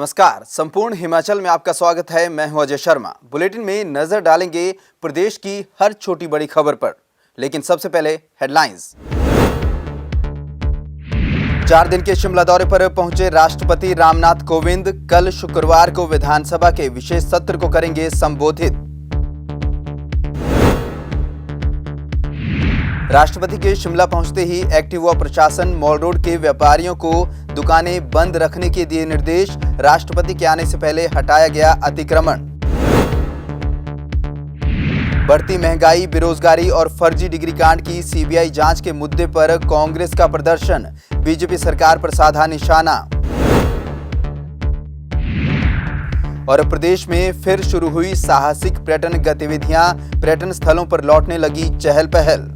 नमस्कार, संपूर्ण हिमाचल में आपका स्वागत है। मैं हूं अजय शर्मा। बुलेटिन में नजर डालेंगे प्रदेश की हर छोटी बड़ी खबर पर, लेकिन सबसे पहले हेडलाइंस। 4 दिन के शिमला दौरे पर पहुंचे राष्ट्रपति रामनाथ कोविंद कल शुक्रवार को विधानसभा के विशेष सत्र को करेंगे संबोधित। राष्ट्रपति के शिमला पहुंचते ही एक्टिव हुआ प्रशासन। मॉल रोड के व्यापारियों को दुकानें बंद रखने के दिए निर्देश। राष्ट्रपति के आने से पहले हटाया गया अतिक्रमण। बढ़ती महंगाई, बेरोजगारी और फर्जी डिग्री कांड की सीबीआई जांच के मुद्दे पर कांग्रेस का प्रदर्शन। बीजेपी सरकार पर साधा निशाना। और प्रदेश में फिर शुरू हुई साहसिक पर्यटन गतिविधियां। पर्यटन स्थलों पर लौटने लगी चहल पहल।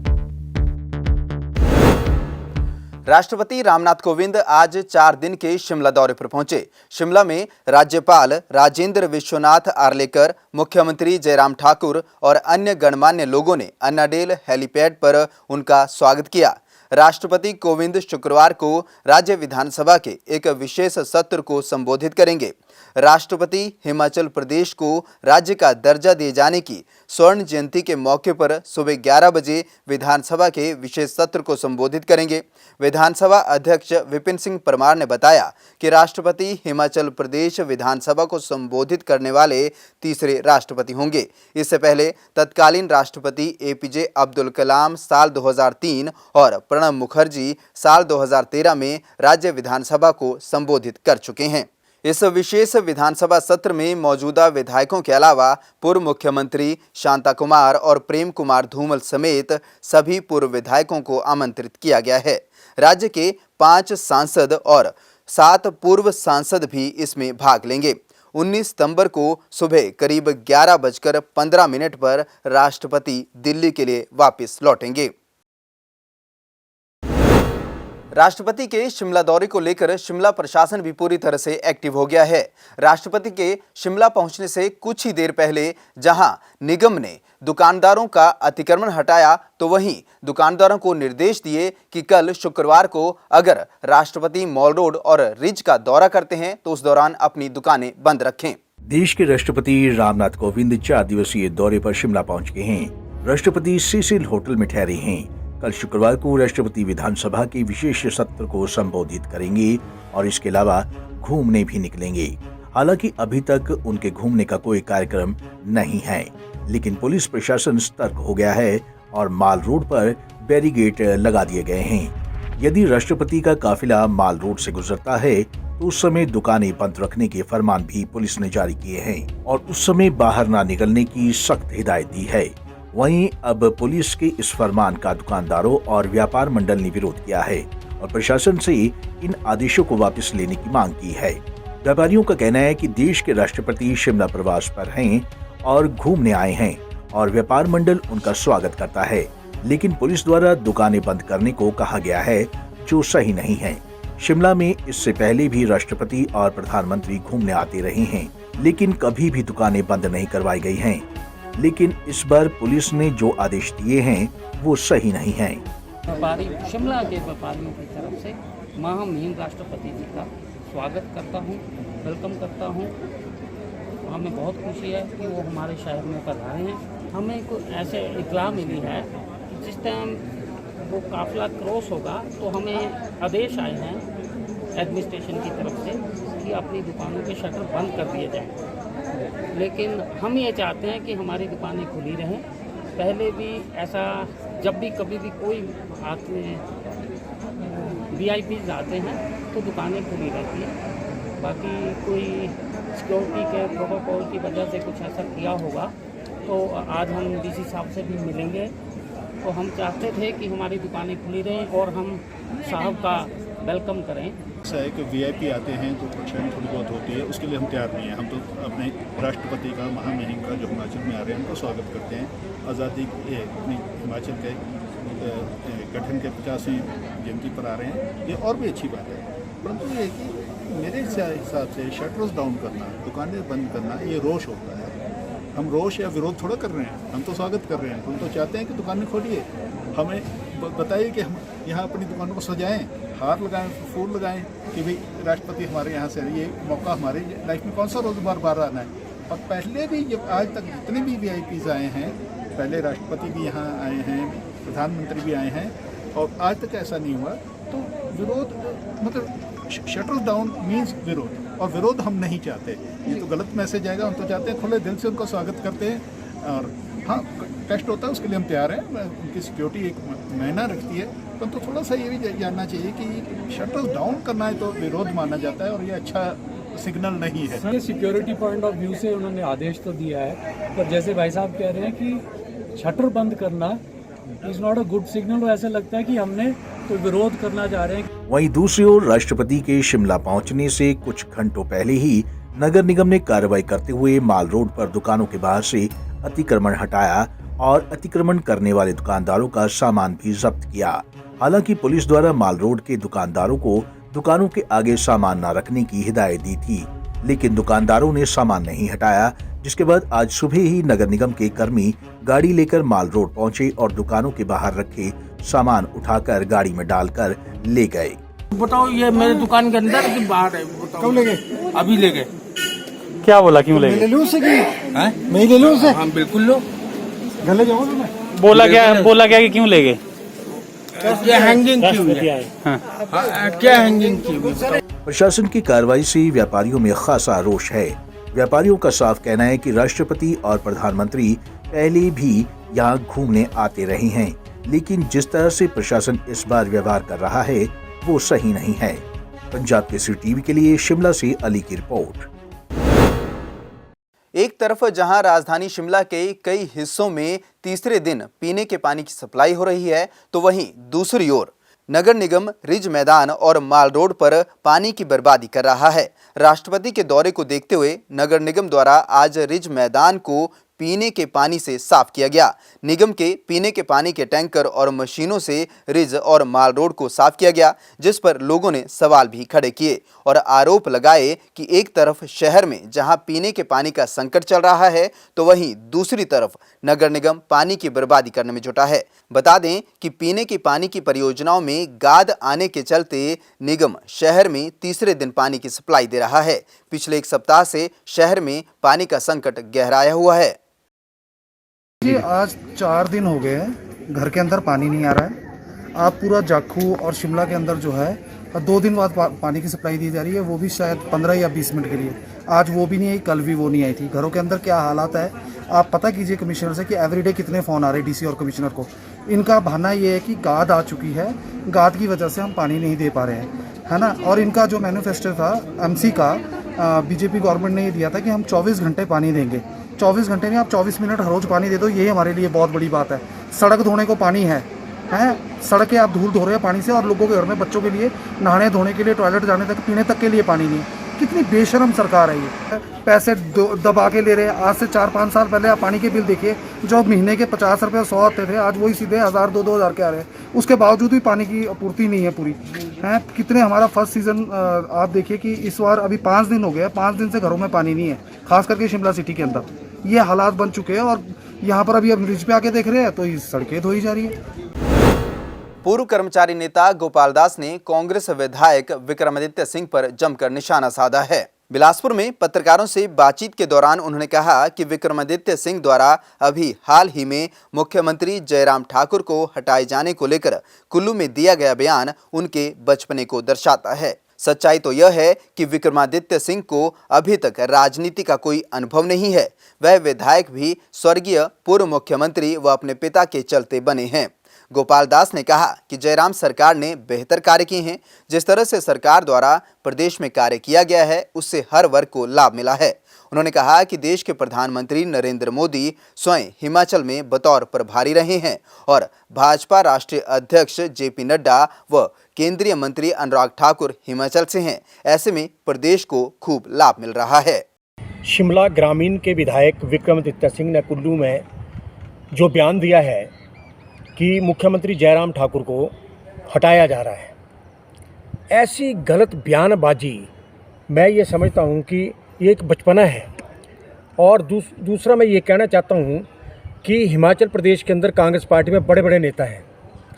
राष्ट्रपति रामनाथ कोविंद आज 4 दिन के शिमला दौरे पर पहुंचे। शिमला में राज्यपाल राजेंद्र विश्वनाथ आर्लेकर, मुख्यमंत्री जयराम ठाकुर और अन्य गणमान्य लोगों ने अन्नाडेल हेलीपैड पर उनका स्वागत किया। राष्ट्रपति कोविंद शुक्रवार को राज्य विधानसभा के एक विशेष सत्र को संबोधित करेंगे। राष्ट्रपति हिमाचल प्रदेश को राज्य का दर्जा दिए जाने की स्वर्ण जयंती के मौके पर सुबह 11 बजे विधानसभा के विशेष सत्र को संबोधित करेंगे। विधानसभा अध्यक्ष विपिन सिंह परमार ने बताया कि राष्ट्रपति हिमाचल प्रदेश विधानसभा को संबोधित करने वाले तीसरे राष्ट्रपति होंगे। इससे पहले तत्कालीन राष्ट्रपति एपीजे अब्दुल कलाम साल 2003 और प्रणब मुखर्जी साल 2013 में राज्य विधानसभा को संबोधित कर चुके हैं। इस विशेष विधानसभा सत्र में मौजूदा विधायकों के अलावा पूर्व मुख्यमंत्री शांता कुमार और प्रेम कुमार धूमल समेत सभी पूर्व विधायकों को आमंत्रित किया गया है। राज्य के 5 सांसद और 7 पूर्व सांसद भी इसमें भाग लेंगे। 19 सितंबर को सुबह करीब 11:15 पर राष्ट्रपति दिल्ली के लिए वापस लौटेंगे। राष्ट्रपति के शिमला दौरे को लेकर शिमला प्रशासन भी पूरी तरह से एक्टिव हो गया है। राष्ट्रपति के शिमला पहुंचने से कुछ ही देर पहले जहां निगम ने दुकानदारों का अतिक्रमण हटाया, तो वहीं दुकानदारों को निर्देश दिए कि कल शुक्रवार को अगर राष्ट्रपति मॉल रोड और रिज का दौरा करते हैं तो उस दौरान अपनी दुकानें बंद रखें। देश के राष्ट्रपति रामनाथ कोविंद 4 दिवसीय दौरे पर शिमला पहुंच गए हैं। राष्ट्रपति सीसिल होटल में ठहरे हैं। कल शुक्रवार को राष्ट्रपति विधानसभा के विशेष सत्र को संबोधित करेंगे और इसके अलावा घूमने भी निकलेंगे। हालांकि अभी तक उनके घूमने का कोई कार्यक्रम नहीं है, लेकिन पुलिस प्रशासन सतर्क हो गया है और माल रोड पर बैरिकेड लगा दिए गए हैं। यदि राष्ट्रपति का काफिला माल रोड से गुजरता है तो उस समय दुकानें बंद रखने के फरमान भी पुलिस ने जारी किए हैं और उस समय बाहर न निकलने की सख्त हिदायत दी है। वहीं अब पुलिस के इस फरमान का दुकानदारों और व्यापार मंडल ने विरोध किया है और प्रशासन से इन आदेशों को वापस लेने की मांग की है। व्यापारियों का कहना है कि देश के राष्ट्रपति शिमला प्रवास पर हैं और घूमने आए हैं और व्यापार मंडल उनका स्वागत करता है, लेकिन पुलिस द्वारा दुकानें बंद करने को कहा गया है, जो सही नहीं है। शिमला में इससे पहले भी राष्ट्रपति और प्रधानमंत्री घूमने आते रहे हैं, लेकिन कभी भी दुकानें बंद नहीं करवाई गई हैं। लेकिन इस बार पुलिस ने जो आदेश दिए हैं वो सही नहीं है। व्यापारी शिमला के व्यापारियों की तरफ से महामहिम राष्ट्रपति जी का स्वागत करता हूँ, वेलकम करता हूँ। हमें बहुत खुशी है कि वो हमारे शहर में पधारे हैं। हमें कुछ ऐसे इत्तला मिली है कि जिस टाइम वो काफिला क्रॉस होगा तो हमें आदेश आए हैं एडमिनिस्ट्रेशन की तरफ से कि अपनी दुकानों के शटर बंद कर दिए जाएँ, लेकिन हम ये चाहते हैं कि हमारी दुकानें खुली रहें। पहले भी ऐसा जब भी कभी भी कोई आते वीआईपीज़ आते हैं तो दुकानें खुली रहती हैं। बाकी कोई सिक्योरिटी के प्रोटोकॉल की वजह से कुछ ऐसा किया होगा तो आज हम डीसी साहब से भी मिलेंगे। तो हम चाहते थे कि हमारी दुकानें खुली रहें और हम साहब का वेलकम करें। ऐसा है कि वीआईपी आते हैं तो परेशानी थोड़ी बहुत होती है, उसके लिए हम तैयार नहीं हैं। हम तो अपने राष्ट्रपति का, महामहिम का जो हिमाचल में आ रहे हैं उनका स्वागत करते हैं। आज़ादी अपनी हिमाचल के गठन के 50वीं जयंती पर आ रहे हैं, ये और भी अच्छी बात है। परंतु ये कि मेरे हिसाब से शटर्स डाउन करना, दुकानें बंद करना, ये रोष होता है। हम रोष या विरोध थोड़ा कर रहे हैं, हम तो स्वागत कर रहे हैं। हम तो चाहते हैं कि दुकानें खोलिए, हमें बताइए कि हम यहाँ अपनी दुकानों को सजाएं, हार लगाएं, फूल लगाएं कि भाई राष्ट्रपति हमारे यहाँ से ये मौका हमारे लाइफ में कौन सा रोज़ बार आना है। और पहले भी जब आज तक जितने भी VIPs आए हैं, पहले राष्ट्रपति भी यहाँ आए हैं, प्रधानमंत्री भी आए हैं, और आज तक ऐसा नहीं हुआ। तो विरोध मतलब शटर डाउन मीन्स विरोध, और विरोध हम नहीं चाहते। ये तो गलत मैसेज आएगा। हम तो चाहते हैं खुले दिल से उनको स्वागत करते हैं, और हाँ टेस्ट होता है उसके लिए हम तैयार हैं। उनकी सिक्योरिटी एक महीना रखती है, परंतु थोड़ा सा ये भी जानना चाहिए कि शटर डाउन करना है तो विरोध माना जाता है, और ये अच्छा सिग्नल नहीं है। ये सिक्योरिटी पॉइंट ऑफ व्यू से उन्होंने आदेश तो दिया है, पर जैसे भाई साहब कह रहे हैं कि शटर बंद करना is not a good signal, और ऐसा लगता है कि हमने तो विरोध करना चाह रहे हैं। वहीं दूसरी ओर राष्ट्रपति के शिमला पहुंचने से कुछ घंटों पहले ही नगर निगम ने कार्रवाई करते हुए माल रोड पर दुकानों के बाहर से अतिक्रमण हटाया और अतिक्रमण करने वाले दुकानदारों का सामान भी जब्त किया। हालांकि पुलिस द्वारा माल रोड के दुकानदारों को दुकानों के आगे सामान न रखने की हिदायत दी थी, लेकिन दुकानदारों ने सामान नहीं हटाया, जिसके बाद आज सुबह ही नगर निगम के कर्मी गाड़ी लेकर माल रोड पहुंचे और दुकानों के बाहर रखे सामान उठाकर गाड़ी में डालकर ले गए। बताओ ये मेरे दुकान के अंदर कि बाहर है? कब ले गए? अभी ले गए। क्या बोला, क्यों ले गए? ले लूं उससे कि मैं ही ले लूं उससे? हाँ बिल्कुल लो। घर ले जाओ तुम्हें। बोला क्या कि क्यों ले गए? क्या हैंगिंग की हुई है? हाँ, क्या हैंगिंग की हुई है? प्रशासन की कार्रवाई से व्यापारियों में खासा रोष है। व्यापारियों का साफ कहना है कि राष्ट्रपति और प्रधानमंत्री पहले भी यहाँ घूमने आते रहे हैं, लेकिन जिस तरह से प्रशासन इस बार व्यवहार कर रहा है वो सही नहीं है। पंजाब केसरी टीवी के लिए शिमला से अली की रिपोर्ट। एक तरफ जहां राजधानी शिमला के कई हिस्सों में तीसरे दिन पीने के पानी की सप्लाई हो रही है, तो वहीं दूसरी ओर नगर निगम रिज मैदान और माल रोड पर पानी की बर्बादी कर रहा है। राष्ट्रपति के दौरे को देखते हुए नगर निगम द्वारा आज रिज मैदान को पीने के पानी से साफ किया गया। निगम के पीने के पानी के टैंकर और मशीनों से रिज और माल रोड को साफ किया गया, जिस पर लोगों ने सवाल भी खड़े किए और आरोप लगाए कि एक तरफ शहर में जहां पीने के पानी का संकट चल रहा है, तो वहीं दूसरी तरफ नगर निगम पानी की बर्बादी करने में जुटा है। बता दें कि पीने के पानी की परियोजनाओं में गाद आने के चलते निगम शहर में तीसरे दिन पानी की सप्लाई दे रहा है। पिछले एक सप्ताह से शहर में पानी का संकट गहराया हुआ है। जी आज 4 दिन हो गए हैं, घर के अंदर पानी नहीं आ रहा है। आप पूरा जाखू और शिमला के अंदर जो है 2 दिन बाद पानी की सप्लाई दी जा रही है, वो भी शायद 15 या 20 मिनट के लिए। आज वो भी नहीं आई, कल भी वो नहीं आई थी। घरों के अंदर क्या हालात है आप पता कीजिए कमिश्नर से कि एवरीडे कितने फ़ोन आ रहे हैं डीसी और कमिश्नर को। इनका बहाना ये है कि गाद आ चुकी है, गाद की वजह से हम पानी नहीं दे पा रहे हैं, है ना। और इनका जो मैनिफेस्टो था एमसी का, बीजेपी गवर्नमेंट ने ये दिया था कि हम 24 घंटे पानी देंगे। 24 घंटे नहीं, आप 24 मिनट हर रोज़ पानी दे दो, ये हमारे लिए बहुत बड़ी बात है। सड़क धोने को पानी है, सड़कें आप धूल धो रहे हैं पानी से, और लोगों के घर में बच्चों के लिए नहाने धोने के लिए, टॉयलेट जाने तक, पीने तक के लिए पानी नहीं है। कितनी बेशरम सरकार है ये। पैसे दबा के ले रहे हैं। आज से 4-5 साल पहले आप पानी के बिल देखिए, जो महीने के 50 रुपये 100 आते थे, आज वही सीधे 1000 2-2 हज़ार के आ रहे हैं। उसके बावजूद भी पानी की आपूर्ति नहीं है पूरी है। कितने हमारा फर्स्ट सीज़न आप देखिए कि इस बार अभी 5 दिन हो गए, 5 दिन से घरों में पानी नहीं है, खास करके शिमला सिटी के अंदर ये हालात बन चुके हैं। और यहाँ पर अभी ब्रिज पे आके देख रहे हैं तो ये सड़कें धोई जा रही है। पूर्व कर्मचारी नेता गोपाल दास ने कांग्रेस विधायक विक्रमादित्य सिंह पर जमकर निशाना साधा है। बिलासपुर में पत्रकारों से बातचीत के दौरान उन्होंने कहा कि विक्रमादित्य सिंह द्वारा अभी हाल ही में मुख्यमंत्री जयराम ठाकुर को हटाए जाने को लेकर कुल्लू में दिया गया बयान उनके बचपने को दर्शाता है। सच्चाई तो यह है कि विक्रमादित्य सिंह को अभी तक राजनीति का कोई अनुभव नहीं है। वह विधायक भी स्वर्गीय पूर्व मुख्यमंत्री व अपने पिता के चलते बने हैं। गोपाल दास ने कहा कि जयराम सरकार ने बेहतर कार्य किए हैं। जिस तरह से सरकार द्वारा प्रदेश में कार्य किया गया है, उससे हर वर्ग को लाभ मिला है। उन्होंने कहा कि देश के प्रधानमंत्री नरेंद्र मोदी स्वयं हिमाचल में बतौर प्रभारी रहे हैं और भाजपा राष्ट्रीय अध्यक्ष जेपी नड्डा व केंद्रीय मंत्री अनुराग ठाकुर हिमाचल से हैं। ऐसे में प्रदेश को खूब लाभ मिल रहा है। शिमला ग्रामीण के विधायक विक्रमादित्य सिंह ने कुल्लू में जो बयान दिया है कि मुख्यमंत्री जयराम ठाकुर को हटाया जा रहा है, ऐसी गलत बयानबाजी मैं ये समझता हूँ कि ये एक बचपना है। और दूसरा मैं ये कहना चाहता हूँ कि हिमाचल प्रदेश के अंदर कांग्रेस पार्टी में बड़े बड़े नेता हैं,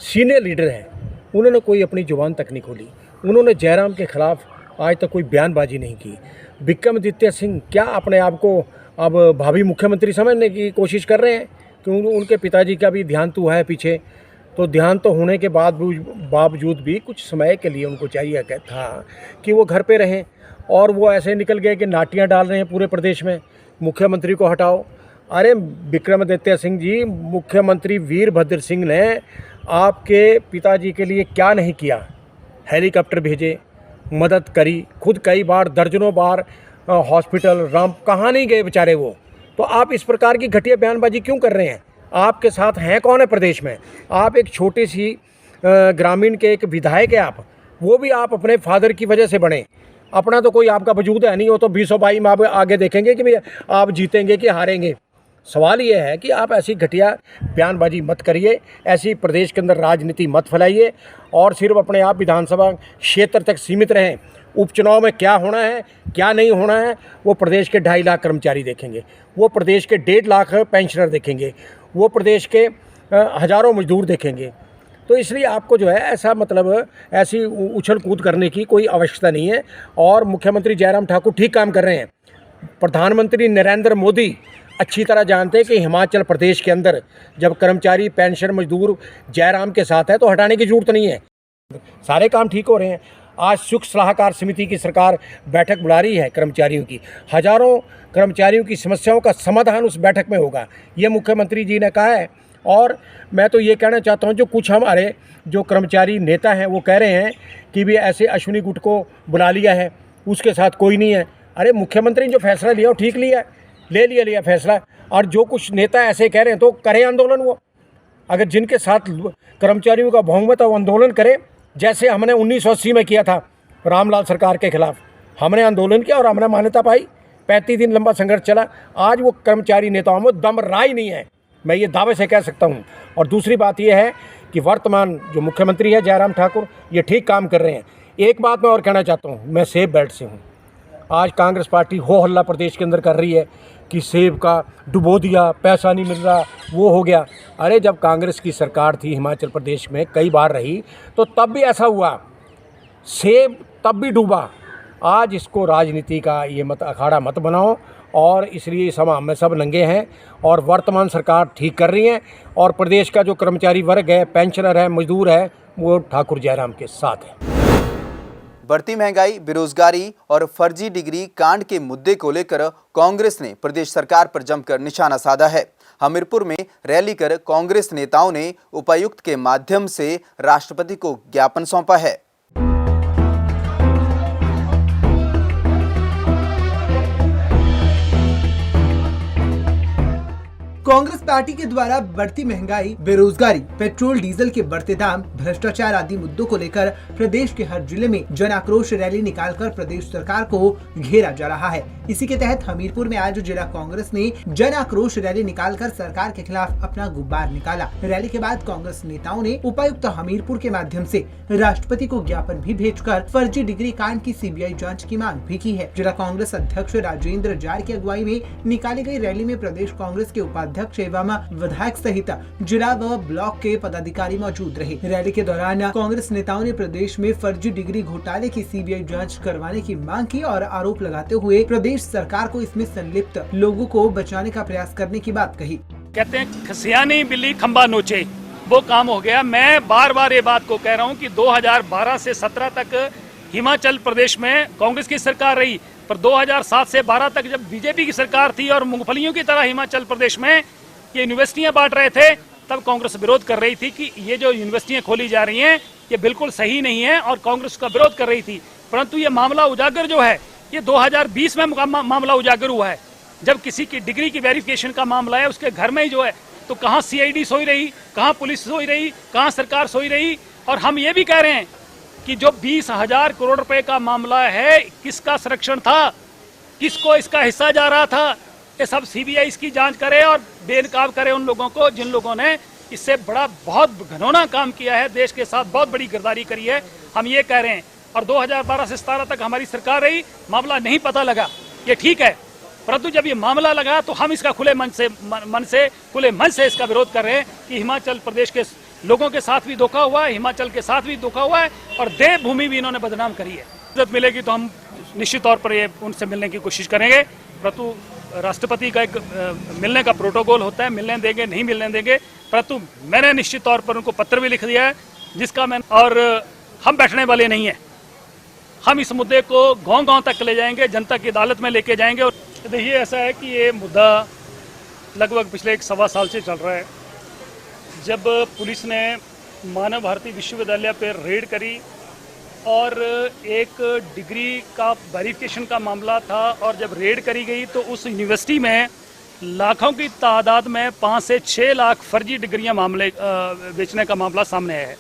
सीनियर लीडर हैं, उन्होंने कोई अपनी जुबान तक नहीं खोली। उन्होंने जयराम के खिलाफ आज तक कोई बयानबाजी नहीं की। विक्रमादित्य सिंह क्या अपने आप को अब भावी मुख्यमंत्री समझने की कोशिश कर रहे हैं कि उनके पिताजी का भी ध्यान तो है पीछे, तो ध्यान तो होने के बावजूद भी कुछ समय के लिए उनको चाहिए था कि वो घर पे रहें, और वो ऐसे निकल गए कि नाटियाँ डाल रहे हैं पूरे प्रदेश में, मुख्यमंत्री को हटाओ। अरे विक्रमादित्य सिंह जी, मुख्यमंत्री वीरभद्र सिंह ने आपके पिताजी के लिए क्या नहीं किया? हेलीकॉप्टर भेजे, मदद करी, खुद कई बार दर्जनों बार हॉस्पिटल राम कहाँ नहीं गए बेचारे वो। तो आप इस प्रकार की घटिया बयानबाजी क्यों कर रहे हैं? आपके साथ हैं कौन है प्रदेश में? आप एक छोटी सी ग्रामीण के एक विधायक है आप, वो भी आप अपने फादर की वजह से बने। अपना तो कोई आपका वजूद है नहीं, वो तो 2022 में आप आगे देखेंगे कि आप जीतेंगे कि हारेंगे। सवाल ये है कि आप ऐसी घटिया बयानबाजी मत करिए, ऐसी प्रदेश के अंदर राजनीति मत फैलाइए, और सिर्फ अपने आप विधानसभा क्षेत्र तक सीमित रहें। उपचुनाव में क्या होना है क्या नहीं होना है वो प्रदेश के 2.5 लाख कर्मचारी देखेंगे, वो प्रदेश के 1.5 लाख पेंशनर देखेंगे, वो प्रदेश के हज़ारों मजदूर देखेंगे। तो इसलिए आपको जो है ऐसा ऐसी उछल कूद करने की कोई आवश्यकता नहीं है। और मुख्यमंत्री जयराम ठाकुर ठीक काम कर रहे हैं। प्रधानमंत्री नरेंद्र मोदी अच्छी तरह जानते हैं कि हिमाचल प्रदेश के अंदर जब कर्मचारी पेंशन मजदूर जयराम के साथ है तो हटाने की ज़रूरत नहीं है, सारे काम ठीक हो रहे हैं। आज सुख सलाहकार समिति की सरकार बैठक बुला रही है कर्मचारियों की, हज़ारों कर्मचारियों की समस्याओं का समाधान उस बैठक में होगा, ये मुख्यमंत्री जी ने कहा है। और मैं तो ये कहना चाहता हूँ, जो कुछ हमारे जो कर्मचारी नेता हैं वो कह रहे हैं कि भी ऐसे अश्विनी गुट को बुला लिया है, उसके साथ कोई नहीं है। अरे मुख्यमंत्री ने जो फैसला लिया वो ठीक लिया, ले लिया फैसला। और जो कुछ नेता ऐसे कह रहे हैं तो करें आंदोलन, वो अगर जिनके साथ कर्मचारियों का बहुमत है वो आंदोलन करें, जैसे हमने 1980 में किया था रामलाल सरकार के खिलाफ। हमने आंदोलन किया और हमने मान्यता पाई, 35 दिन लंबा संघर्ष चला। आज वो कर्मचारी नेताओं में दम रहा ही नहीं है, मैं ये दावे से कह सकता हूँ। और दूसरी बात ये है कि वर्तमान जो मुख्यमंत्री है जयराम ठाकुर, ये ठीक काम कर रहे हैं। एक बात मैं और कहना चाहता हूँ, मैं सेब बेल्ट से हूँ। आज कांग्रेस पार्टी हो हल्ला प्रदेश के अंदर कर रही है कि सेब का डुबो दिया, पैसा नहीं मिल रहा, वो हो गया। अरे जब कांग्रेस की सरकार थी हिमाचल प्रदेश में कई बार रही, तो तब भी ऐसा हुआ, सेब तब भी डूबा। आज इसको राजनीति का ये अखाड़ा मत बनाओ, और इसलिए इस हम में सब नंगे हैं। और वर्तमान सरकार ठीक कर रही है, और प्रदेश का जो कर्मचारी वर्ग है, पेंशनर है, मजदूर है, वो ठाकुर जयराम के साथ है। बढ़ती महंगाई, बेरोजगारी और फर्जी डिग्री कांड के मुद्दे को लेकर कांग्रेस ने प्रदेश सरकार पर जमकर निशाना साधा है। हमीरपुर में रैली कर कांग्रेस नेताओं ने उपायुक्त के माध्यम से राष्ट्रपति को ज्ञापन सौंपा है। कांग्रेस पार्टी के द्वारा बढ़ती महंगाई, बेरोजगारी, पेट्रोल डीजल के बढ़ते दाम, भ्रष्टाचार आदि मुद्दों को लेकर प्रदेश के हर जिले में जन आक्रोश रैली निकालकर प्रदेश सरकार को घेरा जा रहा है। इसी के तहत हमीरपुर में आज जिला कांग्रेस ने जन आक्रोश रैली निकालकर सरकार के खिलाफ अपना गुब्बार निकाला। रैली के बाद कांग्रेस नेताओं ने उपायुक्त हमीरपुर के माध्यम से राष्ट्रपति को ज्ञापन भी भेजकर फर्जी डिग्री कांड की सीबीआई जाँच की मांग भी की है। जिला कांग्रेस अध्यक्ष राजेंद्र जार की अगुवाई में निकाली गयी रैली में प्रदेश कांग्रेस के उपाध्यक्ष एवं विधायक सहित जिला व ब्लॉक के पदाधिकारी मौजूद रहे। रैली के दौरान कांग्रेस नेताओं ने प्रदेश में फर्जी डिग्री घोटाले की सीबीआई जांच करवाने की मांग की और आरोप लगाते हुए प्रदेश सरकार को इसमें संलिप्त लोगों को बचाने का प्रयास करने की बात कही। कहते हैं खसियानी बिल्ली खंबा नोचे, वो काम हो गया। मैं बार बार ये बात को कह रहा हूँ कि 2012 से 17 तक हिमाचल प्रदेश में कांग्रेस की सरकार रही, पर 2007 से 12 तक जब बीजेपी की सरकार थी और मूंगफलियों की तरह हिमाचल प्रदेश में ये यूनिवर्सिटियां बांट रहे थे, तब कांग्रेस विरोध कर रही थी कि ये जो यूनिवर्सिटियां खोली जा रही हैं ये बिल्कुल सही नहीं है, और कांग्रेस का विरोध कर रही थी। परंतु ये मामला उजागर जो है ये 2020 में मामला उजागर हुआ है, जब किसी की डिग्री की वेरिफिकेशन का मामला है, उसके घर में ही जो है, तो कहाँ CID सोई रही, कहाँ पुलिस सोई रही, कहाँ सरकार सोई रही। और हम ये भी कह रहे हैं कि जो 20,000 करोड़ रुपए का मामला है, किसका संरक्षण था, किसको इसका हिस्सा जा रहा था, ये सब CBI इसकी जांच करे और बेनकाब करे उन लोगों को जिन लोगों ने इससे बहुत घिनौना काम किया है, देश के साथ बहुत बड़ी गद्दारी करी है। हम ये कह रहे हैं। और 2012 से 17 तक हमारी सरकार रही, मामला नहीं पता लगा, ये ठीक है, परंतु जब ये मामला लगा तो हम इसका खुले मन से इसका विरोध कर रहे हैं कि हिमाचल प्रदेश के लोगों के साथ भी धोखा हुआ है, हिमाचल के साथ भी धोखा हुआ है और देवभूमि भी इन्होंने बदनाम करी है। इज्जत मिलेगी तो हम निश्चित तौर पर ये उनसे मिलने की कोशिश करेंगे, परंतु राष्ट्रपति का एक मिलने का प्रोटोकॉल होता है, मिलने देंगे नहीं मिलने देंगे, परंतु मैंने निश्चित तौर पर उनको पत्र भी लिख दिया है जिसका मैं, और हम बैठने वाले नहीं हैं। हम इस मुद्दे को गांव-गांव तक ले जाएंगे, जनता की अदालत में लेके जाएंगे। और देखिए ऐसा है कि ये मुद्दा लगभग पिछले 1-1.25 साल से चल रहा है। जब पुलिस ने मानव भारती विश्वविद्यालय पर रेड करी और एक डिग्री का वेरिफिकेशन का मामला था, और जब रेड करी गई तो उस यूनिवर्सिटी में लाखों की तादाद में 5 से 6 लाख फर्जी डिग्रियां मामले बेचने का मामला सामने आया है।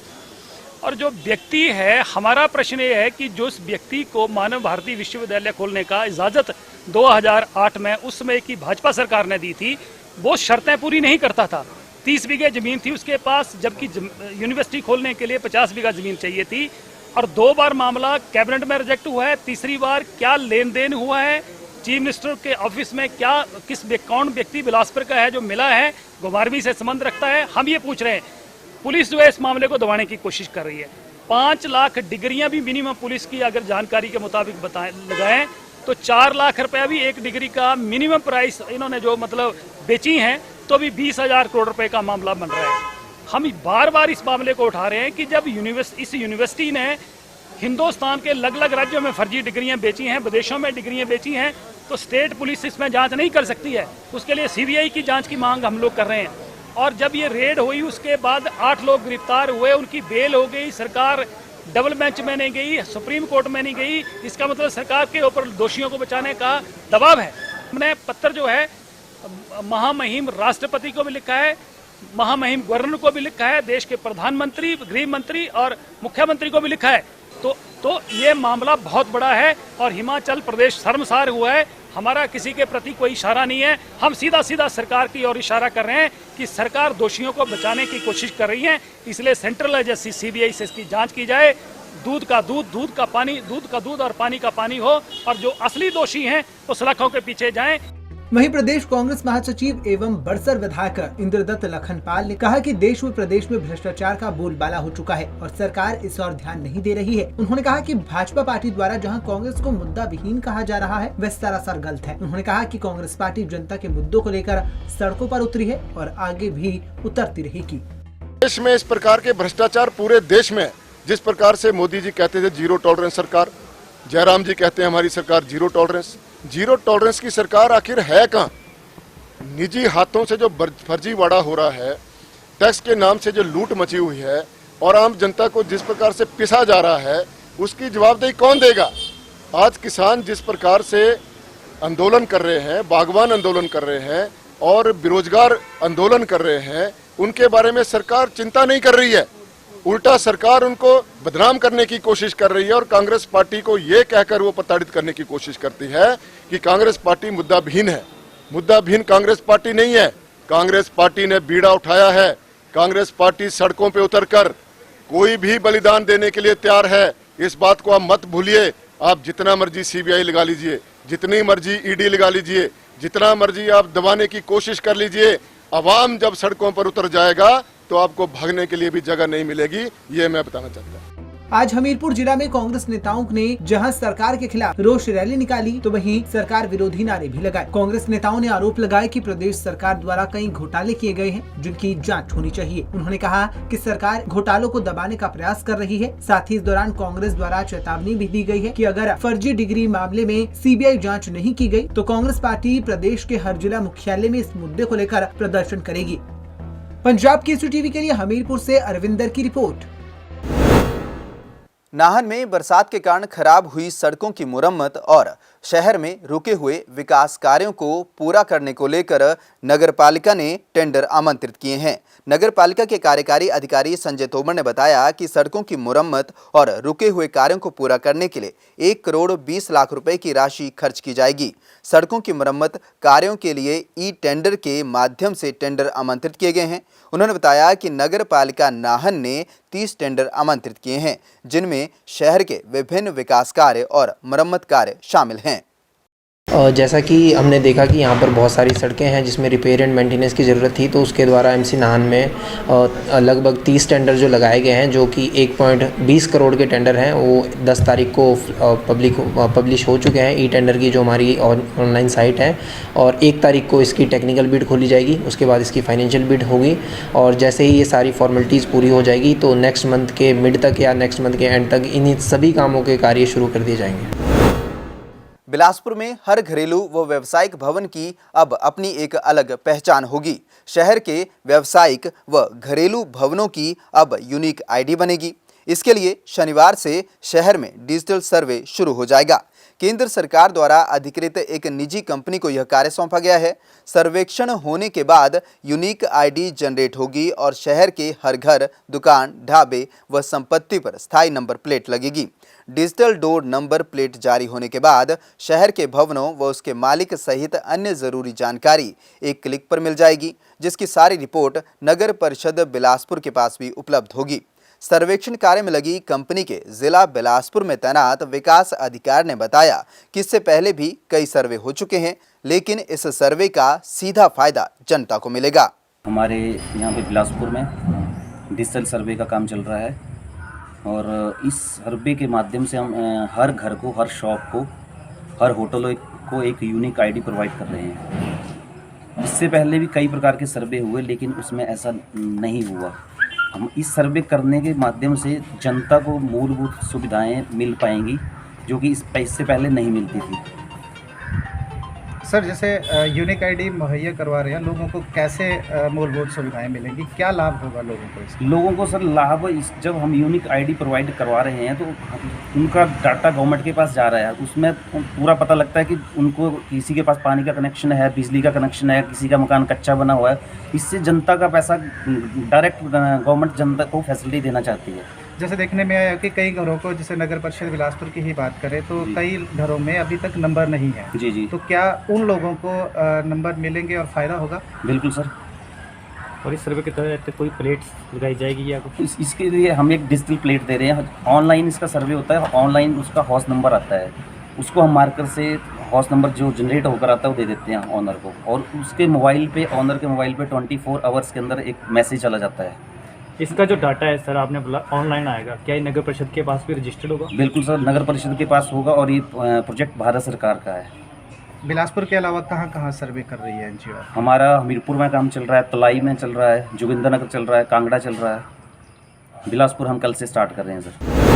और जो व्यक्ति है, हमारा प्रश्न ये है कि जो उस व्यक्ति को मानव भारती विश्वविद्यालय खोलने का इजाज़त 2008 में उस समय की भाजपा सरकार ने दी थी, वो शर्तें पूरी नहीं करता था। 30 बीघे ज़मीन थी उसके पास, जबकि यूनिवर्सिटी खोलने के लिए 50 बीघा ज़मीन चाहिए थी। और 2 बार मामला कैबिनेट में रिजेक्ट हुआ है। तीसरी बार क्या लेन देन हुआ है चीफ मिनिस्टर के ऑफिस में, क्या कौन व्यक्ति बिलासपुर का है जो मिला है, गुमारवी से संबंध रखता है, हम ये पूछ रहे हैं। पुलिस जो है इस मामले को दबाने की कोशिश कर रही है। 5 लाख डिग्रियां भी मिनिमम पुलिस की अगर जानकारी के मुताबिक लगाएं तो 4 लाख रुपया भी एक डिग्री का मिनिमम प्राइस इन्होंने जो मतलब बेची हैं, तो भी 20,000 करोड़ रुपए का मामला बन रहा है। हम बार बार इस मामले को उठा रहे हैं कि जब इस यूनिवर्सिटी ने हिंदुस्तान के अलग अलग राज्यों में फर्जी डिग्रियां बेची हैं, विदेशों में डिग्रियां बेची हैं, तो स्टेट पुलिस इसमें जांच नहीं कर सकती है। उसके लिए सीबीआई की जांच की मांग हम लोग कर रहे हैं। और जब ये रेड हुई उसके बाद 8 लोग गिरफ्तार हुए, उनकी बेल हो गई, सरकार डबल बेंच में नहीं गई, सुप्रीम कोर्ट में नहीं गई। इसका मतलब सरकार के ऊपर दोषियों को बचाने का दबाव है। हमने पत्र जो है महामहिम राष्ट्रपति को भी लिखा है, महामहिम गवर्नर को भी लिखा है, देश के प्रधानमंत्री, गृह मंत्री और मुख्यमंत्री को भी लिखा है। तो ये मामला बहुत बड़ा है और हिमाचल प्रदेश शर्मसार हुआ है। हमारा किसी के प्रति कोई इशारा नहीं है, हम सीधा सरकार की ओर इशारा कर रहे हैं कि सरकार दोषियों को बचाने की कोशिश कर रही है। इसलिए सेंट्रल एजेंसी सीबीआई से इसकी जांच की जाए। दूध का दूध और पानी का पानी हो, और जो असली दोषी हैं वो सलाखों के पीछे जाएं। वहीं प्रदेश कांग्रेस महासचिव एवं बड़सर विधायक इंद्रदत्त लखनपाल ने कहा कि देश व प्रदेश में भ्रष्टाचार का बोलबाला हो चुका है और सरकार इस ओर ध्यान नहीं दे रही है। उन्होंने कहा कि भाजपा पार्टी द्वारा जहां कांग्रेस को मुद्दा विहीन कहा जा रहा है, वह सरासर गलत है। उन्होंने कहा कि कांग्रेस पार्टी जनता के मुद्दों को लेकर सड़कों पर उतरी है और आगे भी उतरती रहेगी। देश में इस प्रकार के भ्रष्टाचार पूरे देश में, जिस प्रकार से मोदी जी कहते थे जीरो टॉलरेंस सरकार, जयराम जी कहते हैं हमारी सरकार जीरो टॉलरेंस की सरकार आखिर है कहाँ? निजी हाथों से जो फर्जीवाड़ा हो रहा है, टैक्स के नाम से जो लूट मची हुई है और आम जनता को जिस प्रकार से पिसा जा रहा है, उसकी जवाबदेही कौन देगा? आज किसान जिस प्रकार से आंदोलन कर रहे हैं, बागवान आंदोलन कर रहे हैं और बेरोजगार आंदोलन कर रहे हैं, उनके बारे में सरकार चिंता नहीं कर रही है। उल्टा सरकार उनको बदनाम करने की कोशिश कर रही है और कांग्रेस पार्टी को ये कहकर वो प्रताड़ित करने की कोशिश करती है कि कांग्रेस पार्टी मुद्दा विहीन है। मुद्दा विहीन कांग्रेस पार्टी नहीं है। कांग्रेस पार्टी ने बीड़ा उठाया है। कांग्रेस पार्टी सड़कों पे उतरकर कोई भी बलिदान देने के लिए तैयार है। इस बात को आप मत भूलिए। आप जितना मर्जी सीबीआई लगा लीजिए, जितनी मर्जी ईडी लगा लीजिए, जितना मर्जी आप दबाने की कोशिश कर लीजिए, अवाम जब सड़कों पर उतर जाएगा तो आपको भागने के लिए भी जगह नहीं मिलेगी। ये मैं बताना चाहता हूँ। आज हमीरपुर जिला में कांग्रेस नेताओं ने जहां सरकार के खिलाफ रोष रैली निकाली, तो वहीं सरकार विरोधी नारे भी लगाए। कांग्रेस नेताओं ने आरोप लगाए कि प्रदेश सरकार द्वारा कई घोटाले किए गए हैं, जिनकी जांच होनी चाहिए। उन्होंने कहा कि सरकार घोटालों को दबाने का प्रयास कर रही है। साथ ही इस दौरान कांग्रेस द्वारा चेतावनी भी दी गई है कि अगर फर्जी डिग्री मामले में सीबीआई जाँच नहीं की गयी तो कांग्रेस पार्टी प्रदेश के हर जिला मुख्यालय में इस मुद्दे को लेकर प्रदर्शन करेगी। पंजाब केसरी टीवी के लिए हमीरपुर से अरविंदर की रिपोर्ट। नाहन में बरसात के कारण खराब हुई सड़कों की मुरम्मत और शहर में रुके हुए विकास कार्यों को पूरा करने को लेकर नगरपालिका ने टेंडर आमंत्रित किए हैं। नगरपालिका के कार्यकारी अधिकारी संजय तोमर ने बताया कि सड़कों की मुरम्मत और रुके हुए कार्यों को पूरा करने के लिए 1 करोड़ 20 लाख रुपए की राशि खर्च की जाएगी। सड़कों की मुरम्मत कार्यों के लिए ई टेंडर के माध्यम से टेंडर आमंत्रित किए गए हैं। उन्होंने बताया कि नगरपालिका नाहन ने 30 टेंडर आमंत्रित किए हैं, जिनमें शहर के विभिन्न विकास कार्य और मरम्मत कार्य शामिल हैं। जैसा कि हमने देखा कि यहाँ पर बहुत सारी सड़कें हैं जिसमें रिपेयर एंड मेंटेनेंस की ज़रूरत थी, तो उसके द्वारा एमसी नाहन में लगभग 30 टेंडर जो लगाए गए हैं, जो कि 1.20 करोड़ के टेंडर हैं, वो 10 तारीख को पब्लिश हो चुके हैं ई टेंडर की, जो हमारी ऑनलाइन साइट है। और 1 तारीख को इसकी टेक्निकल बिड खोली जाएगी, उसके बाद इसकी फाइनेंशियल बिड होगी। और जैसे ही ये सारी फॉर्मेलिटीज़ पूरी हो जाएगी तो नेक्स्ट मंथ के मिड तक या नेक्स्ट मंथ के एंड तक इन सभी कामों के कार्य शुरू कर दिए जाएंगे। बिलासपुर में हर घरेलू व व्यावसायिक भवन की अब अपनी एक अलग पहचान होगी। शहर के व्यावसायिक व घरेलू भवनों की अब यूनिक आईडी बनेगी। इसके लिए शनिवार से शहर में डिजिटल सर्वे शुरू हो जाएगा। केंद्र सरकार द्वारा अधिकृत एक निजी कंपनी को यह कार्य सौंपा गया है। सर्वेक्षण होने के बाद यूनिक आईडी जनरेट होगी और शहर के हर घर, दुकान, ढाबे व संपत्ति पर स्थायी नंबर प्लेट लगेगी। डिजिटल डोर नंबर प्लेट जारी होने के बाद शहर के भवनों व उसके मालिक सहित अन्य जरूरी जानकारी एक क्लिक पर मिल जाएगी, जिसकी सारी रिपोर्ट नगर परिषद बिलासपुर के पास भी उपलब्ध होगी। सर्वेक्षण कार्य में लगी कंपनी के जिला बिलासपुर में तैनात विकास अधिकारी ने बताया कि इससे पहले भी कई सर्वे हो चुके हैं, लेकिन इस सर्वे का सीधा फायदा जनता को मिलेगा। हमारे यहाँ पे बिलासपुर में डिजिटल सर्वे का काम चल रहा है और इस सर्वे के माध्यम से हम हर घर को, हर शॉप को, हर होटल को एक यूनिक आईडी प्रोवाइड कर रहे हैं। इससे पहले भी कई प्रकार के सर्वे हुए, लेकिन उसमें ऐसा नहीं हुआ। हम इस सर्वे करने के माध्यम से जनता को मूलभूत सुविधाएं मिल पाएंगी, जो कि इससे पहले नहीं मिलती थी। सर, जैसे यूनिक आईडी मुहैया करवा रहे हैं, लोगों को कैसे मूलभूत सुविधाएं मिलेंगी, क्या लाभ होगा लोगों को इससे? लोगों को सर लाभ जब हम यूनिक आईडी प्रोवाइड करवा रहे हैं तो उनका डाटा गवर्नमेंट के पास जा रहा है। उसमें पूरा पता लगता है कि उनको किसी के पास पानी का कनेक्शन है, बिजली का कनेक्शन है, किसी का मकान कच्चा बना हुआ है। इससे जनता का पैसा डायरेक्ट गवर्नमेंट जनता को फैसिलिटी देना चाहती है। जैसे देखने में आया कि कई घरों को, जैसे नगर परिषद बिलासपुर की ही बात करें तो कई घरों में अभी तक नंबर नहीं है। जी जी। तो क्या उन लोगों को नंबर मिलेंगे और फ़ायदा होगा? बिल्कुल सर। और इस सर्वे के तहत कोई प्लेट्स लगाई जाएगी या कुछ? इसके लिए हम एक डिजिटल प्लेट दे रहे हैं। ऑनलाइन इसका सर्वे होता है, ऑनलाइन उसका हाउस नंबर आता है, उसको हम मार्कर से हाउस नंबर जो जनरेट होकर आता है वो दे देते हैं ऑनर को, और उसके मोबाइल पे, ऑनर के मोबाइल पे 24 आवर्स के अंदर एक मैसेज चला जाता है। इसका जो डाटा है सर, आपने बोला ऑनलाइन आएगा, क्या ये नगर परिषद के पास भी रजिस्टर्ड होगा? बिल्कुल सर, नगर परिषद के पास होगा और ये प्रोजेक्ट भारत सरकार का है। बिलासपुर के अलावा कहाँ कहाँ सर्वे कर रही है एनजीओ? हमारा हमीरपुर में काम चल रहा है, तलाई में चल रहा है, जोगिंदर नगर चल रहा है, कांगड़ा चल रहा है। बिलासपुर हम कल से स्टार्ट कर रहे हैं सर।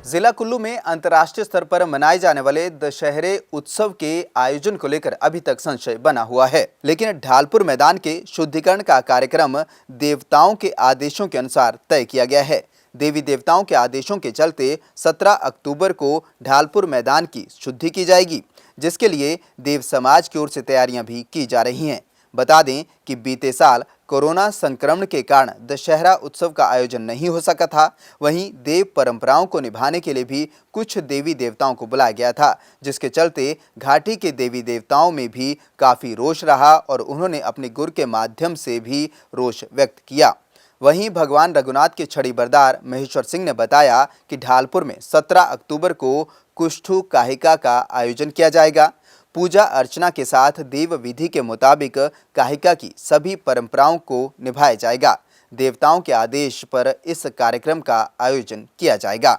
जिला कुल्लू में अंतर्राष्ट्रीय स्तर पर मनाए जाने वाले दशहरे उत्सव के आयोजन को लेकर अभी तक संशय बना हुआ है, लेकिन ढालपुर मैदान के शुद्धिकरण का कार्यक्रम देवताओं के आदेशों के अनुसार तय किया गया है। देवी देवताओं के आदेशों के चलते 17 अक्टूबर को ढालपुर मैदान की शुद्धि की जाएगी, जिसके लिए देव समाज की ओर से तैयारियां भी की जा रही हैं। बता दें कि बीते साल कोरोना संक्रमण के कारण दशहरा उत्सव का आयोजन नहीं हो सका था। वहीं देव परंपराओं को निभाने के लिए भी कुछ देवी देवताओं को बुलाया गया था, जिसके चलते घाटी के देवी देवताओं में भी काफ़ी रोष रहा और उन्होंने अपने गुर के माध्यम से भी रोष व्यक्त किया। वहीं भगवान रघुनाथ के छड़ी बरदार महेश्वर सिंह ने बताया कि ढालपुर में 17 अक्टूबर को कुष्ठू काहिका का आयोजन किया जाएगा। पूजा अर्चना के साथ देव विधि के मुताबिक काहिका की सभी परंपराओं को निभाया जाएगा। देवताओं के आदेश पर इस कार्यक्रम का आयोजन किया जाएगा।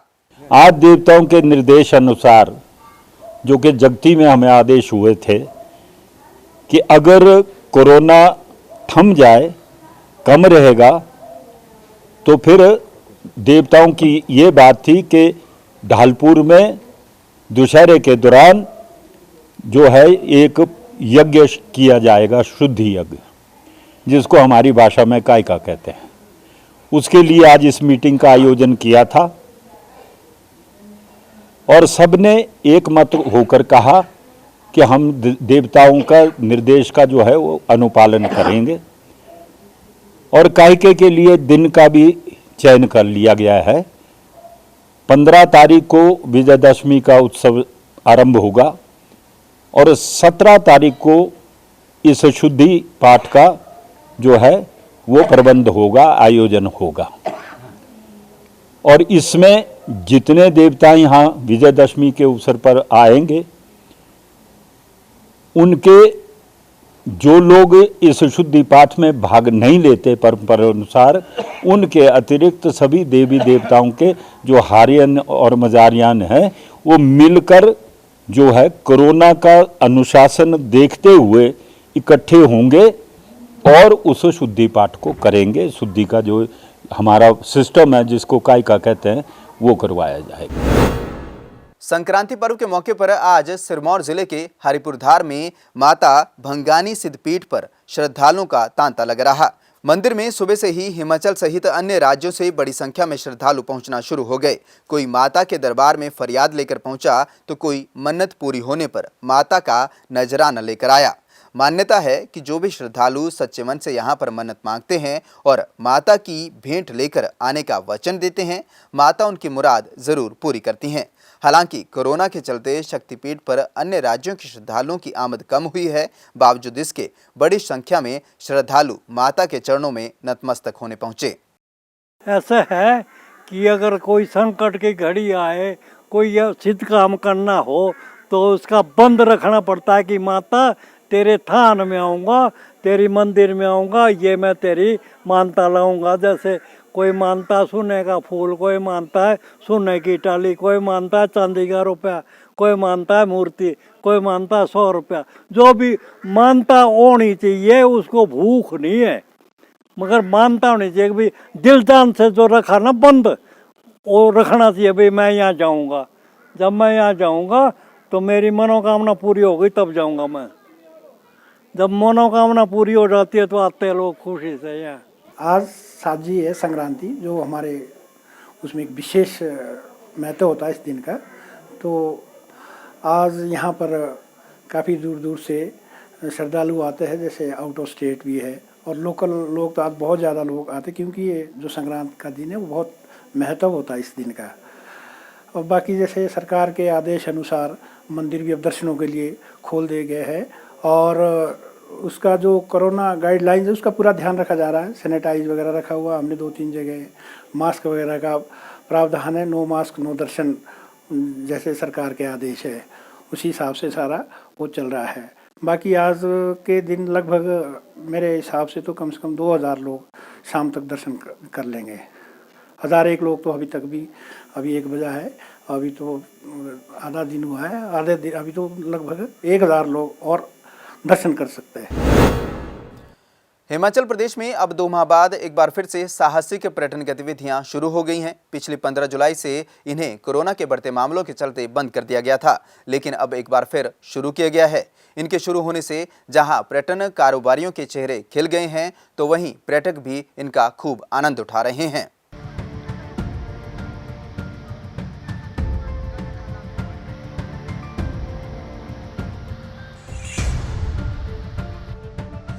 आज देवताओं के निर्देश अनुसार, जो कि जगती में हमें आदेश हुए थे कि अगर कोरोना थम जाए, कम रहेगा, तो फिर देवताओं की ये बात थी कि ढालपुर में दशहरे के दौरान जो है एक यज्ञ किया जाएगा, शुद्धि यज्ञ, जिसको हमारी भाषा में कायका कहते हैं। उसके लिए आज इस मीटिंग का आयोजन किया था और सबने एक मत होकर कहा कि हम देवताओं का निर्देश का जो है वो अनुपालन करेंगे। और कायके के लिए दिन का भी चयन कर लिया गया है। 15 तारीख को विजयदशमी का उत्सव आरंभ होगा और 17 तारीख को इस शुद्धि पाठ का जो है वो प्रबंध होगा, आयोजन होगा। और इसमें जितने देवता यहाँ विजयदशमी के अवसर पर आएंगे उनके जो लोग इस शुद्धि पाठ में भाग नहीं लेते परंपरा अनुसार, उनके अतिरिक्त सभी देवी देवताओं के जो हारियन और मजारियान हैं वो मिलकर जो है कोरोना का अनुशासन देखते हुए इकट्ठे होंगे और उस शुद्धि पाठ को करेंगे। शुद्धि का जो हमारा सिस्टम है जिसको कायका कहते हैं वो करवाया जाएगा। संक्रांति पर्व के मौके पर आज सिरमौर जिले के हरिपुरधार में माता भंगानी सिद्धपीठ पर श्रद्धालुओं का तांता लग रहा। मंदिर में सुबह से ही हिमाचल सहित अन्य राज्यों से बड़ी संख्या में श्रद्धालु पहुंचना शुरू हो गए। कोई माता के दरबार में फरियाद लेकर पहुंचा तो कोई मन्नत पूरी होने पर माता का नजराना लेकर आया। मान्यता है कि जो भी श्रद्धालु सच्चे मन से यहाँ पर मन्नत मांगते हैं और माता की भेंट लेकर आने का वचन देते हैं, माता उनकी मुराद जरूर पूरी करती हैं। हालांकि कोरोना के चलते शक्तिपीठ पर अन्य राज्यों के श्रद्धालुओं की आमद कम हुई है। बावजूद इसके बड़ी संख्या में श्रद्धालु माता के चरणों में नतमस्तक होने पहुंचे। ऐसा है कि अगर कोई संकट की घड़ी आए, कोई सिद्ध काम करना हो तो उसका बंद रखना पड़ता है कि माता तेरे थान में आऊँगा, तेरी मंदिर में आऊँगा, ये मैं तेरी मानता लाऊंगा। जैसे कोई मानता है सोने का फूल, कोई मानता है सोने की टाली, कोई मानता है चांदी का रुपया, कोई मानता है मूर्ति, कोई मानता है 100 रुपया। जो भी मानता होनी चाहिए, उसको भूख नहीं है मगर मानता होनी चाहिए कि दिल जान से जो रखा ना बंद, वो रखना चाहिए। भाई मैं यहाँ जाऊँगा, जब मैं यहाँ जाऊँगा तो मेरी मनोकामना पूरी होगी तब जाऊँगा मैं। जब मनोकामना पूरी हो जाती है तो आते हैं लोग खुशी से यहाँ। आज साजी है संक्रांति, जो हमारे उसमें एक विशेष महत्व होता है इस दिन का। तो आज यहाँ पर काफ़ी दूर दूर से श्रद्धालु आते हैं, जैसे आउट ऑफ स्टेट भी है और लोकल लोग तो आज बहुत ज़्यादा लोग आते हैं, क्योंकि ये जो संक्रांति का दिन है वो बहुत महत्व होता है इस दिन का। और बाकी जैसे सरकार के आदेश अनुसार मंदिर भी अब दर्शनों के लिए खोल दिए गए हैं और उसका जो कोरोना गाइडलाइंस है उसका पूरा ध्यान रखा जा रहा है। सैनिटाइज वगैरह रखा हुआ हमने 2-3 जगह, मास्क वगैरह का प्रावधान है। नो मास्क नो दर्शन जैसे सरकार के आदेश है, उसी हिसाब से सारा वो चल रहा है। बाकी आज के दिन लगभग मेरे हिसाब से तो कम से कम 2000 लोग शाम तक दर्शन कर लेंगे। 1001 लोग तो अभी तक भी अभी 1 बजा है, अभी तो आधा दिन हुआ है, आधे दिन अभी तो लगभग 1000 लोग और दर्शन कर सकते हैं। हिमाचल प्रदेश में अब 2 माह बाद एक बार फिर से साहसिक पर्यटन गतिविधियां शुरू हो गई हैं। पिछली 15 जुलाई से इन्हें कोरोना के बढ़ते मामलों के चलते बंद कर दिया गया था, लेकिन अब एक बार फिर शुरू किया गया है। इनके शुरू होने से जहां पर्यटन कारोबारियों के चेहरे खिल गए हैं, तो वहीं पर्यटक भी इनका खूब आनंद उठा रहे हैं।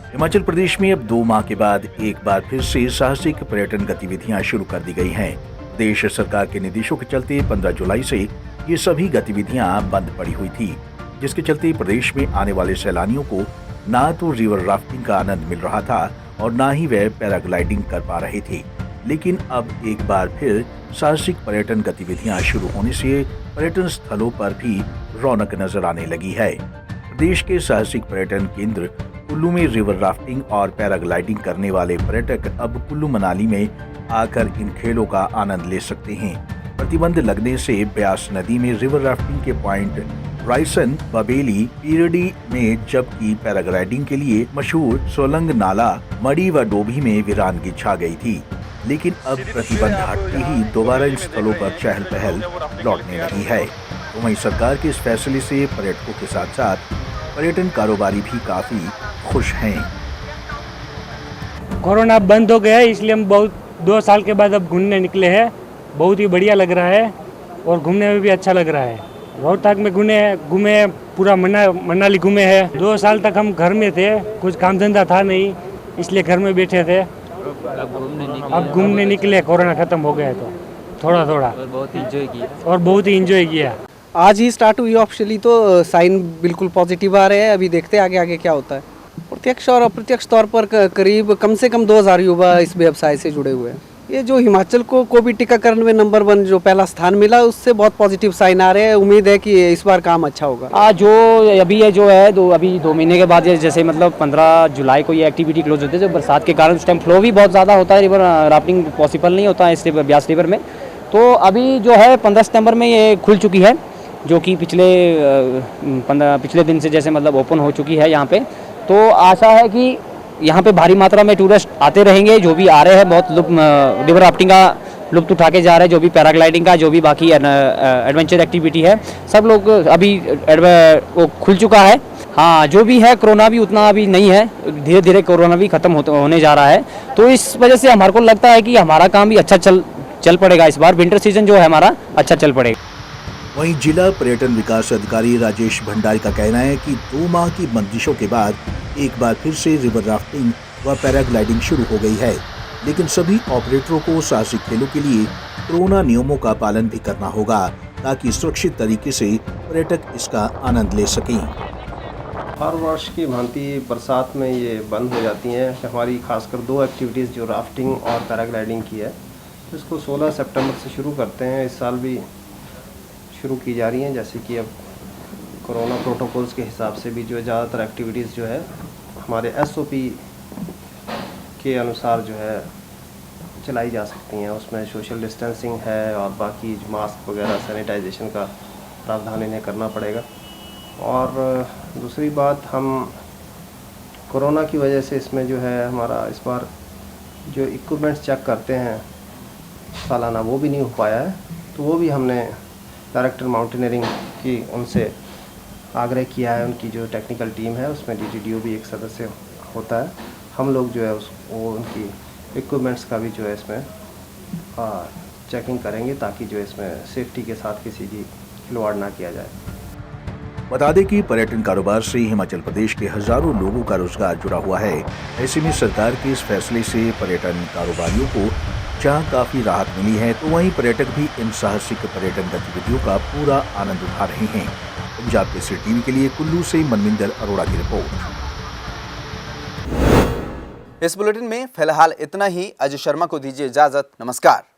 हिमाचल प्रदेश में अब 2 माह के बाद एक बार फिर से साहसिक पर्यटन गतिविधियां शुरू कर दी गई हैं। देश सरकार के निर्देशों के चलते 15 जुलाई से ये सभी गतिविधियां बंद पड़ी हुई थी, जिसके चलते प्रदेश में आने वाले सैलानियों को ना तो रिवर राफ्टिंग का आनंद मिल रहा था और ना ही वह पैराग्लाइडिंग कर पा रहे थे। लेकिन अब एक बार फिर साहसिक पर्यटन गतिविधियां शुरू होने से पर्यटन स्थलों पर भी रौनक नजर आने लगी है। प्रदेश के साहसिक पर्यटन केंद्र कुल्लू में रिवर राफ्टिंग और पैराग्लाइडिंग करने वाले पर्यटक अब कुल्लू मनाली में आकर इन खेलों का आनंद ले सकते हैं। प्रतिबंध लगने से ब्यास नदी में रिवर राफ्टिंग के पॉइंट रायसन, बबेली, पीरडी में, जबकि पैराग्लाइडिंग के लिए मशहूर सोलंग नाला, मड़ी व डोभी में वीरानगी छा गई थी। लेकिन अब प्रतिबंध हटते ही दोबारा इन स्थलों पर चहल पहल लौटने लगी है। तो वहीं सरकार के इस फैसले से पर्यटकों के साथ साथ पर्यटन कारोबारी भी काफी खुश हैं। कोरोना बंद हो गया है, इसलिए हम 2 साल के बाद अब घूमने निकले हैं। बहुत ही बढ़िया लग रहा है और घूमने में भी अच्छा लग रहा है। रोहतक में घूमे पूरा मनाली घूमे हैं। 2 साल तक हम घर में थे, कुछ काम धंधा था नहीं, इसलिए घर में बैठे थे। अब घूमने निकले, कोरोना खत्म हो गया तो थोड़ा और बहुत ही इंजॉय किया। आज ही स्टार्ट हुई ऑफिशियली, तो साइन बिल्कुल पॉजिटिव आ रहे हैं। अभी देखते हैं आगे क्या होता है। प्रत्यक्ष और अप्रत्यक्ष तौर पर करीब कम से कम 2000 युवा इस व्यवसाय से जुड़े हुए हैं। ये जो हिमाचल को कोविड टीकाकरण में नंबर 1 जो पहला स्थान मिला, उससे बहुत पॉजिटिव साइन आ रहे हैं। उम्मीद है कि इस बार काम अच्छा होगा। जो अभी ये जो है अभी 2 महीने के बाद जैसे मतलब 15 जुलाई को ये एक्टिविटी क्लोज होती है, जो बरसात के कारण उस टाइम फ्लो भी बहुत ज़्यादा होता है, रिवर राफ्टिंग पॉसिबल नहीं होता है इस रिवर ब्यास रिवर में। तो अभी जो है 15 सितंबर में ये खुल चुकी है, जो कि पिछले दिन से जैसे मतलब ओपन हो चुकी है यहाँ पे। तो आशा है कि यहाँ पे भारी मात्रा में टूरिस्ट आते रहेंगे, जो भी आ रहे हैं बहुत रिवर राफ्टिंग का लुत्फ उठा के जा रहे हैं, जो भी पैराग्लाइडिंग का, जो भी बाकी एडवेंचर एक्टिविटी है, सब लोग अभी वो खुल चुका है। हाँ, जो भी है कोरोना भी उतना अभी नहीं है, धीरे धीरे कोरोना भी खत्म होने जा रहा है। तो इस वजह से हमारे को लगता है कि हमारा काम भी अच्छा चल पड़ेगा। इस बार विंटर सीजन जो है हमारा अच्छा चल पड़ेगा। वहीं जिला पर्यटन विकास अधिकारी राजेश भंडारी का कहना है कि 2 माह की बंदिशों के बाद एक बार फिर से रिवर राफ्टिंग व पैराग्लाइडिंग शुरू हो गई है, लेकिन सभी ऑपरेटरों को साहसिक खेलों के लिए कोरोना नियमों का पालन भी करना होगा, ताकि सुरक्षित तरीके से पर्यटक इसका आनंद ले सकें। हर वर्ष की भांति बरसात में ये बंद हो जाती हैं। हमारी खासकर 2 एक्टिविटीज़ जो राफ्टिंग और पैराग्लाइडिंग की है, इसको 16 सितंबर से शुरू करते हैं। इस साल भी शुरू की जा रही हैं, जैसे कि अब कोरोना प्रोटोकॉल्स के हिसाब से भी जो ज़्यादातर एक्टिविटीज़ जो है हमारे SOP के अनुसार जो है चलाई जा सकती हैं। उसमें सोशल डिस्टेंसिंग है और बाकी मास्क वगैरह सैनिटाइजेशन का प्रावधान इन्हें करना पड़ेगा। और दूसरी बात, हम कोरोना की वजह से इसमें जो है हमारा इस बार जो इक्विपमेंट्स चेक करते हैं सालाना, वो भी नहीं हो पाया है। तो वो भी हमने डायरेक्टर माउंटेनियरिंग की उनसे आग्रह किया है। उनकी जो टेक्निकल टीम है उसमें DGDO भी एक सदस्य होता है। हम लोग जो है वो उनकी इक्विपमेंट्स का भी जो है इसमें चेकिंग करेंगे, ताकि जो इसमें सेफ्टी के साथ किसी की खिलवाड़ ना किया जाए। बता दें कि पर्यटन कारोबार से हिमाचल प्रदेश के हजारों लोगों का रोजगार जुड़ा हुआ है। ऐसे में सरकार के इस फैसले से पर्यटन कारोबारियों को जहां काफी राहत मिली है, तो वहीं पर्यटक भी इन साहसिक पर्यटन गतिविधियों का पूरा आनंद उठा रहे हैं। पंजाब केसरी टीवी के लिए कुल्लू से मनविंदर अरोड़ा की रिपोर्ट। इस बुलेटिन में फिलहाल इतना ही। अजय शर्मा को दीजिए इजाजत। नमस्कार।